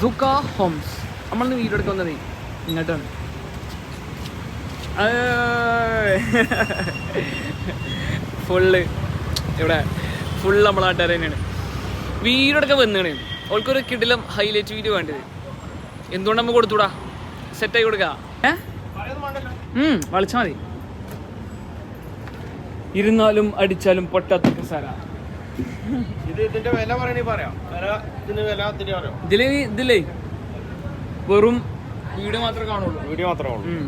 Sukka Holmes. നമ്മളിന്ന് video എടുക്കാൻ വന്നത് ഇങ്ങോട്ടാണ്. ഫുള്ള് ഇവിടെ ഫുള്ള് നമ്മളെ നാട്ടുകാർ തന്നെയാണ്. വീഡിയോ എടുക്കാൻ വന്നതാണ്. അവൾക്കൊരു കിടിലം ഹൈലൈറ്റ് വീഡിയോ വേണ്ടത്. എന്തുകൊണ്ട് നമ്മൾ കൊടുത്തൂടാ? സെറ്റായി കൊടുക്ക. വളിച്ചാൽ മതി. ഇരുന്നാലും അടിച്ചാലും പൊട്ടാത്ത സാര. ഇതിലേ വെറും വീഡിയോ മാത്രമേ കാണുള്ളൂ.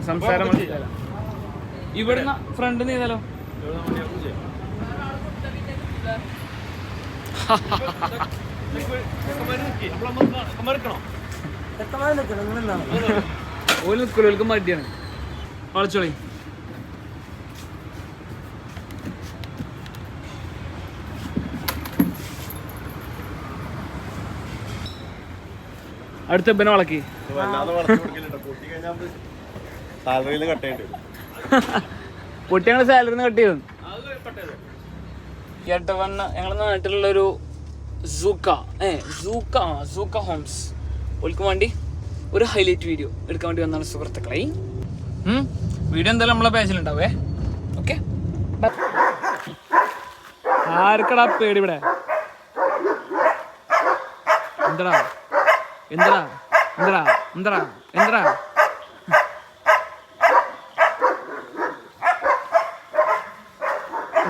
സംസാരം ഇവിടുന്ന് ഫ്രണ്ട് ചെയ്താലോ? ഓല് നിൽക്കുമല്ലോ, ഓൽക്ക് മടിയാണ്. വളച്ചോളി. അടുത്ത ബെന വളക്കി പൊട്ടിയാണ് സാലറിന്ന് കട്ട് ചെയ്തു. ഞങ്ങളുടെ നാട്ടിലുള്ളൊരു സൂക്ക ഹോംസ് ഓൽക്ക് വേണ്ടി ഒരു ഹൈലൈറ്റ് വീഡിയോ എടുക്കാൻ വേണ്ടി വന്നാണ് സുഹൃത്തുക്കളെ. വീഡിയോ എന്തായാലും നമ്മളെ പേജിലുണ്ടാവേ. ഓക്കെ, ആർക്കടാ പേടി ഇവിടെ? എന്തടാ എന്തടാ എന്തടാ എന്തടാ എന്തടാ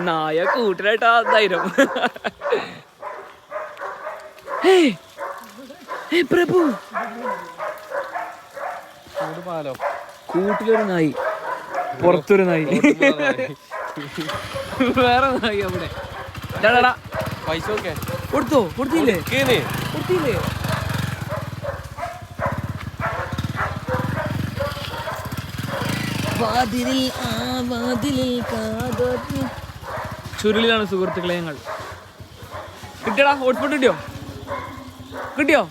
നായ കൂട്ടിലായിട്ടാ ധൈര്യം. പ്രഭു, കൂട്ടിലൊരു നായി, പുറത്തൊരു നായി, വേറെ നായി അവിടെ. പൈസ കൊടുത്തോ? കൊടുത്തില്ലേ? കൊടുത്തില്ലേ? ചുരുളിലാണ് സുഹൃത്തുക്കളെ ഞങ്ങൾ. കിട്ടിയടാ? ഹോട്ട്സ്പോട്ട് കിട്ടിയോ?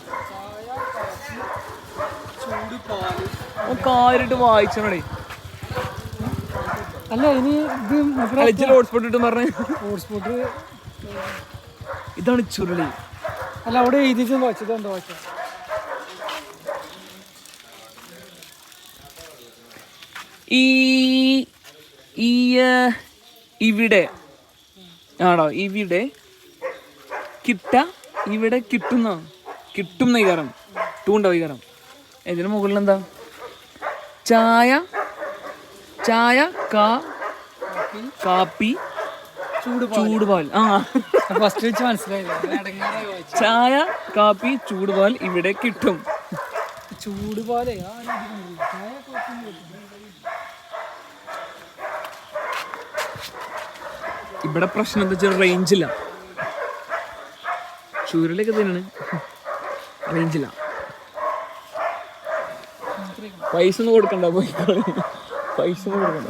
കാര്യമായിട്ട് വായിച്ചോടെ. അല്ല, ഇനി ഇത് ഹോട്ട്സ്പോട്ട് കിട്ടും പറഞ്ഞ ഹോട്ട്സ്പോട്ട് ഇതാണ് ചുരുളി. അല്ല, അവിടെ എഴുതിച്ച് വായിച്ചത് എന്താ വായിച്ചത്? ഇവിടെ ആണോ? ഇവിടെ ഇവിടെ കിട്ടും നൈകാരം ടൂണ്ട വൈകാരം. ഇതിന് മുകളിൽ എന്താ? ചായ കാപ്പി ചൂടുപാൽ. ഫസ്റ്റ് വെച്ച് മനസ്സിലായില്ല. ചായ കാപ്പി ചൂടുപാൽ ഇവിടെ കിട്ടും. ചൂടുപാലേ ഇവിടെ പ്രശ്നം എന്താ വെച്ചാൽ റേഞ്ചില്ല. ചൂരലൊക്കെ തന്നെയാണ്, റേഞ്ചില്ല. പൈസ ഒന്നും കൊടുക്കണ്ട, പൈസ ഒന്നും കൊടുക്കണ്ട.